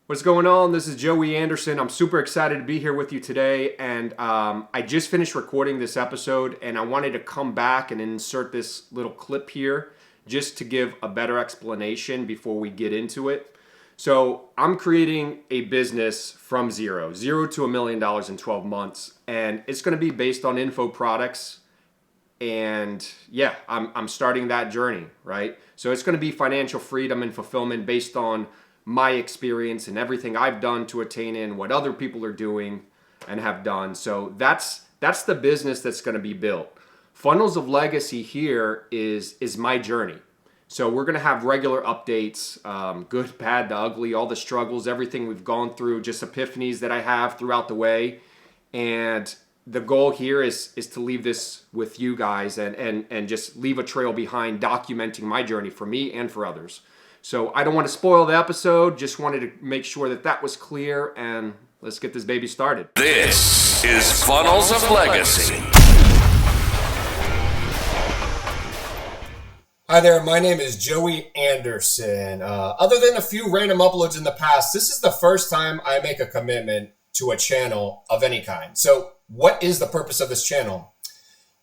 What's going on? This is Joey Anderson. I'm super excited to be here with you today. And I just finished recording this episode, and I wanted to come back and insert this little clip here just to give a better explanation before we get into it. So I'm creating a business from zero to $1 million in 12 months. And it's going to be based on info products. And yeah, I'm starting that journey, right? So it's going to be financial freedom and fulfillment based on my experience and everything I've done to attain in what other people are doing and have done. So that's the business that's going to be built. Funnels of Legacy here is my journey. So we're going to have regular updates, good, bad, the ugly, all the struggles, everything we've gone through, just epiphanies that I have throughout the way. And the goal here is to leave this with you guys and just leave a trail behind documenting my journey for me and for others. So I don't want to spoil the episode, just wanted to make sure that was clear, and let's get this baby started. This is Funnels of Legacy. Hi there, my name is Joey Anderson. Other than a few random uploads in the past, this is the first time I make a commitment to a channel of any kind. So what is the purpose of this channel?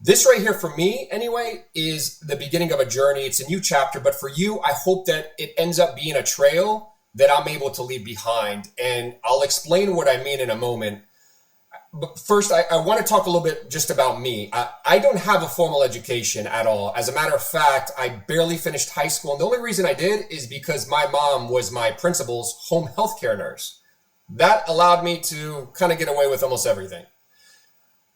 This right here, for me anyway, is the beginning of a journey. It's a new chapter, but for you, I hope that it ends up being a trail that I'm able to leave behind. And I'll explain what I mean in a moment. But first, I want to talk a little bit just about me. I don't have a formal education at all. As a matter of fact, I barely finished high school. And the only reason I did is because my mom was my principal's home healthcare nurse. That allowed me to kind of get away with almost everything.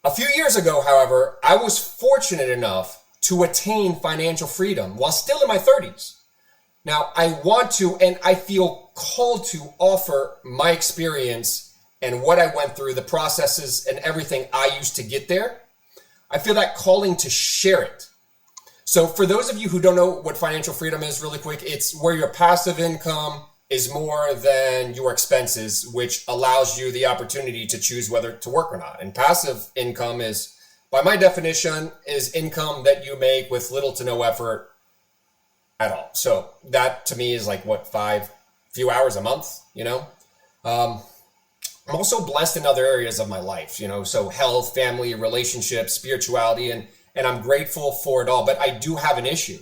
A few years ago, however, I was fortunate enough to attain financial freedom while still in my 30s. Now, I want to, and I feel called to offer my experience and what I went through, the processes and everything I used to get there. I feel that calling to share it. So for those of you who don't know what financial freedom is, really quick, it's where your passive income is more than your expenses, which allows you the opportunity to choose whether to work or not. And passive income is, by my definition, is income that you make with little to no effort at all. So that to me is like few hours a month, I'm also blessed in other areas of my life, so health, family, relationships, spirituality, and I'm grateful for it all, but I do have an issue.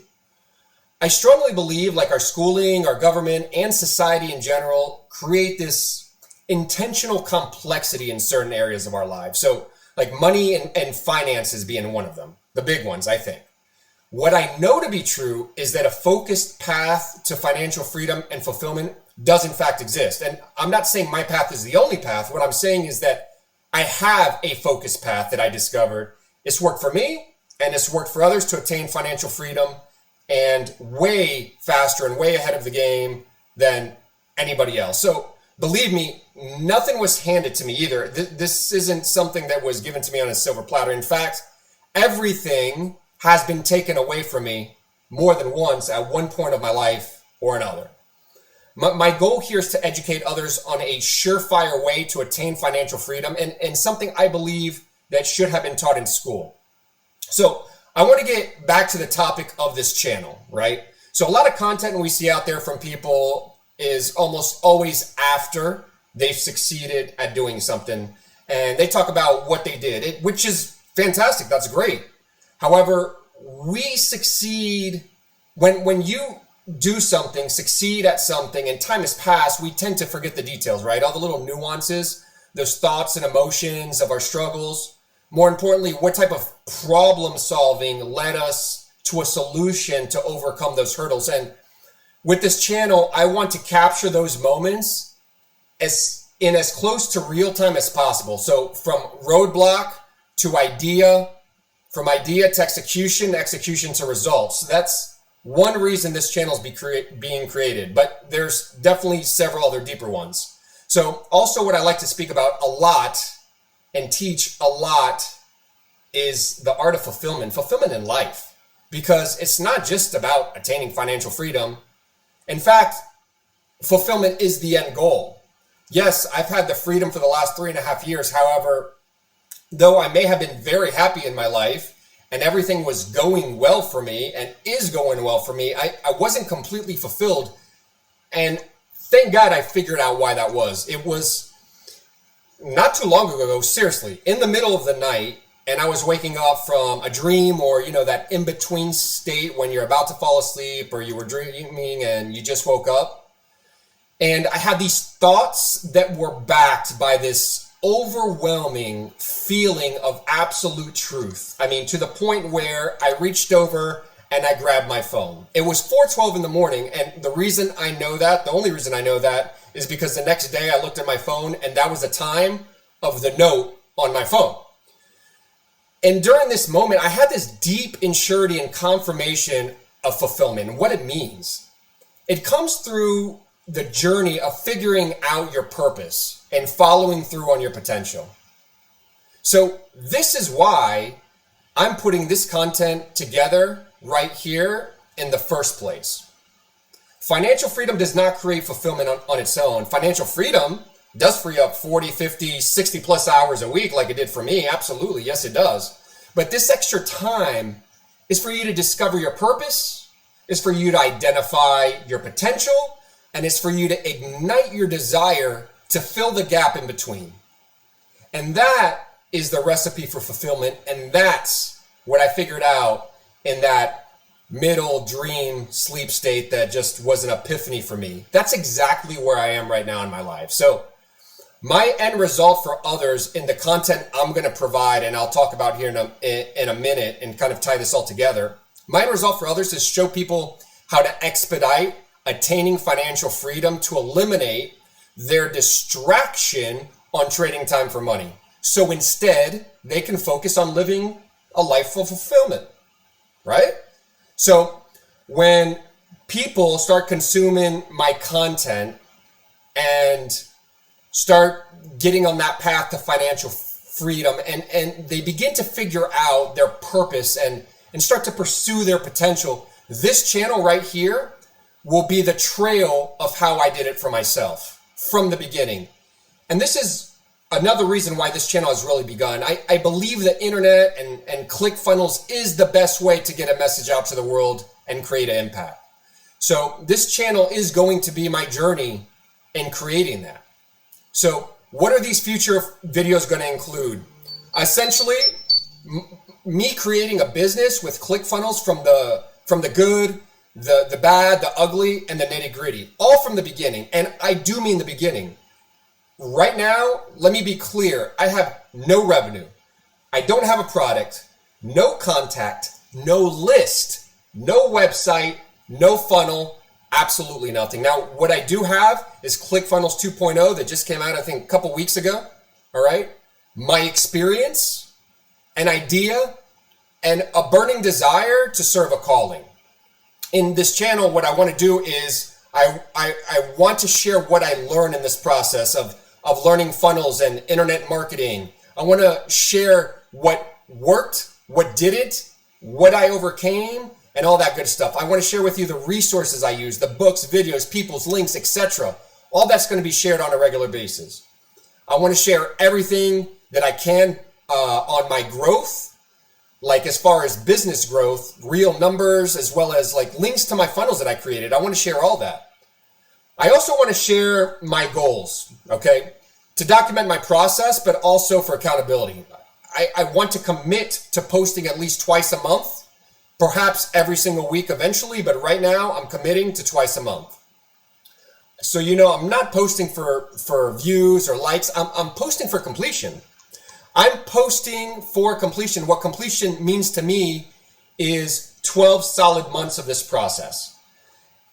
I strongly believe like our schooling, our government, and society in general create this intentional complexity in certain areas of our lives. So like money and finances being one of them, the big ones, I think. What I know to be true is that a focused path to financial freedom and fulfillment does in fact exist. And I'm not saying my path is the only path. What I'm saying is that I have a focused path that I discovered. It's worked for me and it's worked for others to attain financial freedom, and way faster and way ahead of the game than anybody else. So believe me, nothing was handed to me either. This isn't something that was given to me on a silver platter. In fact, everything has been taken away from me more than once at one point of my life or another. My goal here is to educate others on a surefire way to attain financial freedom and something I believe that should have been taught in school. So I want to get back to the topic of this channel, right? So a lot of content we see out there from people is almost always after they've succeeded at doing something. And they talk about what they did, which is fantastic. That's great. However, we succeed when you do something, succeed at something, and time has passed, we tend to forget the details, right? All the little nuances, those thoughts and emotions of our struggles. More importantly, what type of problem solving led us to a solution to overcome those hurdles. And with this channel, I want to capture those moments as close to real time as possible. So from roadblock to idea, from idea to execution to results. So that's one reason this channel is being created, but there's definitely several other deeper ones. So also what I like to speak about a lot and teach a lot is the art of fulfillment in life, because it's not just about attaining financial freedom. In fact, fulfillment is the end goal. Yes, I've had the freedom for the last 3.5 years. However, though I may have been very happy in my life and everything was going well for me and is going well for me, I wasn't completely fulfilled. And thank God I figured out why that was. It was not too long ago, seriously, in the middle of the night, and I was waking up from a dream, or, you know, that in-between state when you're about to fall asleep or you were dreaming and you just woke up. And I had these thoughts that were backed by this overwhelming feeling of absolute truth. I mean, to the point where I reached over and I grabbed my phone. It was 4:12 in the morning, and the reason I know that, the only reason I know that, is because the next day I looked at my phone and that was the time of the note on my phone. And during this moment, I had this deep insurity and confirmation of fulfillment and what it means. It comes through the journey of figuring out your purpose and following through on your potential. So this is why I'm putting this content together right here in the first place. Financial freedom does not create fulfillment on its own. Financial freedom does free up 40, 50, 60 plus hours a week like it did for me. Absolutely. Yes, it does. But this extra time is for you to discover your purpose, is for you to identify your potential, and it's for you to ignite your desire to fill the gap in between. And that is the recipe for fulfillment. And that's what I figured out in that middle dream sleep state that just was an epiphany for me. That's exactly where I am right now in my life. So my end result for others in the content I'm going to provide, and I'll talk about here in a minute and kind of tie this all together. My end result for others is show people how to expedite attaining financial freedom to eliminate their distraction on trading time for money. So instead, they can focus on living a life of fulfillment, right? So when people start consuming my content and start getting on that path to financial freedom, and they begin to figure out their purpose and start to pursue their potential, this channel right here will be the trail of how I did it for myself from the beginning. And this is another reason why this channel has really begun. I believe the internet and ClickFunnels is the best way to get a message out to the world and create an impact. So this channel is going to be my journey in creating that. So what are these future videos going to include? Essentially, me creating a business with ClickFunnels from the good, the bad, the ugly, and the nitty gritty, all from the beginning. And I do mean the beginning. Right now, let me be clear. I have no revenue. I don't have a product, no contact, no list, no website, no funnel, absolutely nothing. Now, what I do have is ClickFunnels 2.0 that just came out, I think, a couple weeks ago. All right. My experience, an idea, and a burning desire to serve a calling. In this channel, what I want to do is I want to share what I learned in this process of learning funnels and internet marketing. I want to share what worked, what didn't, what I overcame, and all that good stuff. I want to share with you the resources I use, the books, videos, people's links, etc. All that's going to be shared on a regular basis. I want to share everything that I can on my growth, like as far as business growth, real numbers, as well as like links to my funnels that I created. I want to share all that. I also want to share my goals, okay, to document my process, but also for accountability. I want to commit to posting at least twice a month, perhaps every single week eventually, but right now I'm committing to twice a month. So, you know, I'm not posting for views or likes. I'm posting for completion. I'm posting for completion. What completion means to me is 12 solid months of this process.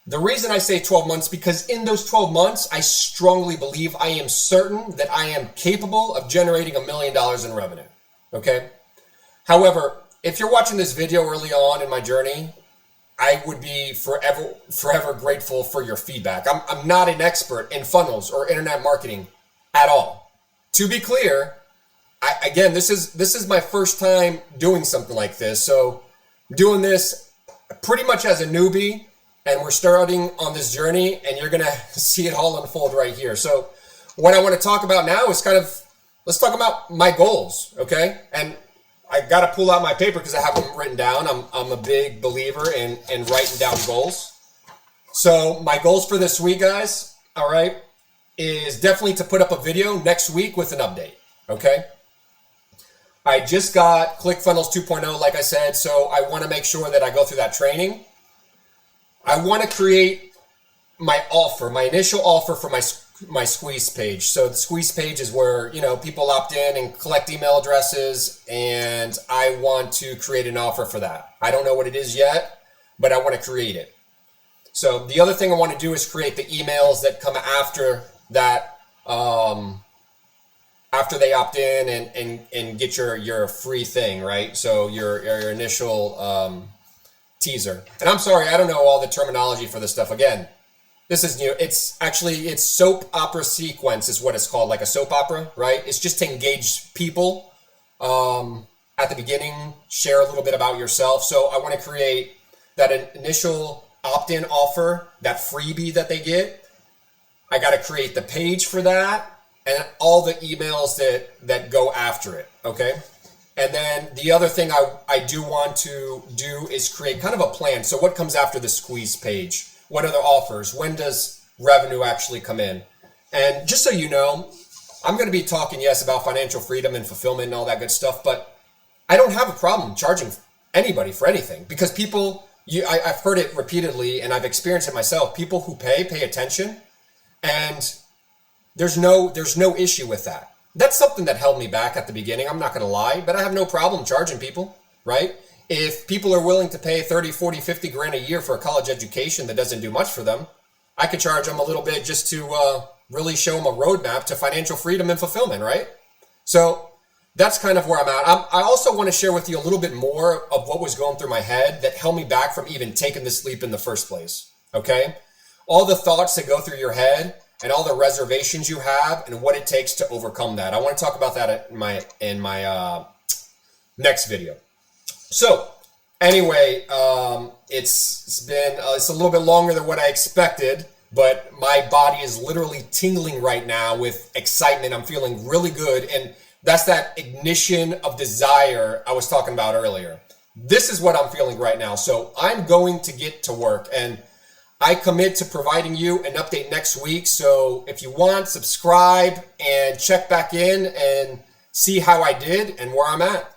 The reason I say 12 months, because in those 12 months, I strongly believe, I am certain that I am capable of generating $1 million in revenue. Okay. However, if you're watching this video early on in my journey, I would be forever grateful for your feedback. I'm not an expert in funnels or internet marketing at all. To be clear, this is my first time doing something like this. So I'm doing this pretty much as a newbie, and we're starting on this journey, and you're going to see it all unfold right here. So what I want to talk about now is let's talk about my goals. Okay. And I got to pull out my paper because I have them written down. I'm a big believer in writing down goals. So my goals for this week, guys, all right, is definitely to put up a video next week with an update, okay? I just got ClickFunnels 2.0, like I said, so I want to make sure that I go through that training. I want to create my offer, my initial offer for my squeeze page. So the squeeze page is where, people opt in and collect email addresses, and I want to create an offer for that. I don't know what it is yet, but I want to create it. So the other thing I want to do is create the emails that come after that, after they opt in and get your free thing, right? So your initial teaser. And I'm sorry, I don't know all the terminology for this stuff. Again, this is new. It's soap opera sequence is what it's called, like a soap opera, right? It's just to engage people at the beginning, share a little bit about yourself. So I want to create that initial opt-in offer, that freebie that they get. I got to create the page for that and all the emails that go after it, okay? And then the other thing I do want to do is create kind of a plan. So what comes after the squeeze page? What are the offers? When does revenue actually come in? And just so you know, I'm going to be talking, yes, about financial freedom and fulfillment and all that good stuff, but I don't have a problem charging anybody for anything because people, I've heard it repeatedly and I've experienced it myself. People who pay attention, and there's no issue with that. That's something that held me back at the beginning. I'm not going to lie, but I have no problem charging people, right? If people are willing to pay 30, 40, 50 grand a year for a college education that doesn't do much for them, I could charge them a little bit just to really show them a roadmap to financial freedom and fulfillment, right? So that's kind of where I'm at. I also want to share with you a little bit more of what was going through my head that held me back from even taking this leap in the first place, okay? All the thoughts that go through your head and all the reservations you have and what it takes to overcome that. I want to talk about that in my next video. So anyway, it's a little bit longer than what I expected, but my body is literally tingling right now with excitement. I'm feeling really good. And that's that ignition of desire I was talking about earlier. This is what I'm feeling right now. So I'm going to get to work, and I commit to providing you an update next week. So if you want, subscribe and check back in and see how I did and where I'm at.